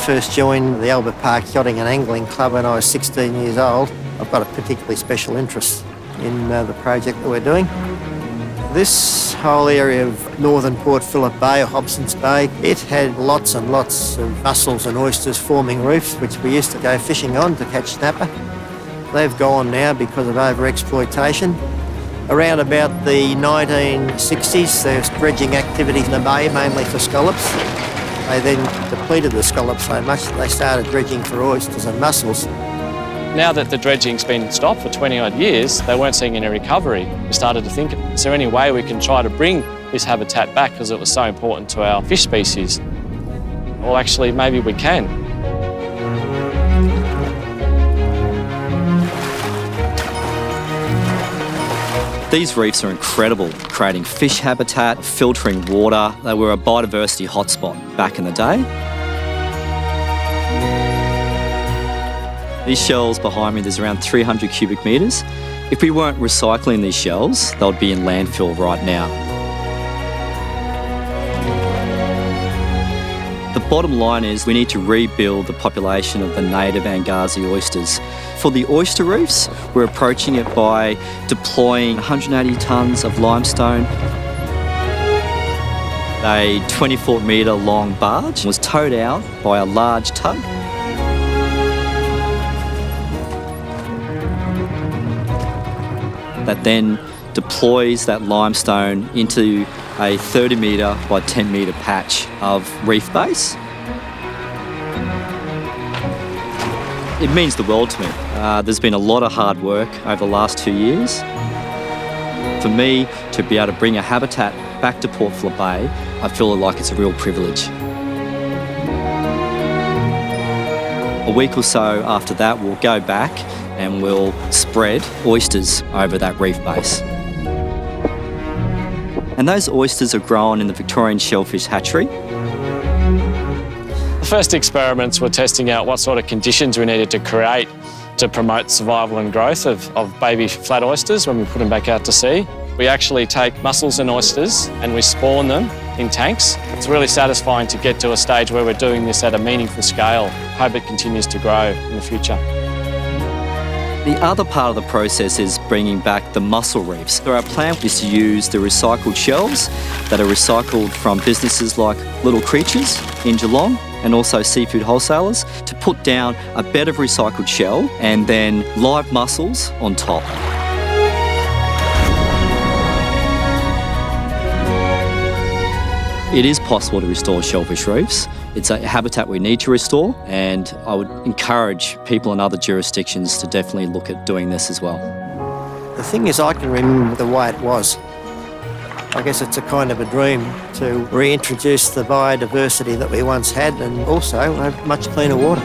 first joined the Albert Park Yachting and Angling Club when I was 16 years old, I've got a particularly special interest in the project that we're doing. This whole area of northern Port Phillip Bay, or Hobsons Bay, it had lots and lots of mussels and oysters forming reefs, which we used to go fishing on to catch snapper. They've gone now because of over-exploitation. Around about the 1960s, there's dredging activities in the bay, mainly for scallops. They then depleted the scallops so much that they started dredging for oysters and mussels. Now that the dredging's been stopped for 20-odd years, they weren't seeing any recovery. We started to think, is there any way we can try to bring this habitat back because it was so important to our fish species? Well, actually, maybe we can. These reefs are incredible, creating fish habitat, filtering water. They were a biodiversity hotspot back in the day. These shells behind me, there's around 300 cubic metres. If we weren't recycling these shells, they would be in landfill right now. The bottom line is we need to rebuild the population of the native Angazi oysters. For the oyster reefs, we're approaching it by deploying 180 tonnes of limestone. A 24-metre long barge was towed out by a large tug. That then deploys that limestone into a 30-metre by 10-metre patch of reef base. It means the world to me. There's been a lot of hard work over the last 2 years. For me, to be able to bring a habitat back to Port Phillip Bay, I feel like it's a real privilege. A week or so after that, we'll go back and we'll spread oysters over that reef base. And those oysters are grown in the Victorian Shellfish Hatchery. The first experiments were testing out what sort of conditions we needed to create to promote survival and growth of baby flat oysters when we put them back out to sea. We actually take mussels and oysters and we spawn them in tanks. It's really satisfying to get to a stage where we're doing this at a meaningful scale. Hope it continues to grow in the future. The other part of the process is bringing back the mussel reefs. So our plan is to use the recycled shells that are recycled from businesses like Little Creatures in Geelong and also seafood wholesalers to put down a bed of recycled shell and then live mussels on top. It is possible to restore shellfish reefs. It's a habitat we need to restore, and I would encourage people in other jurisdictions to definitely look at doing this as well. The thing is, I can remember the way it was. I guess it's a kind of a dream to reintroduce the biodiversity that we once had and also have much cleaner water.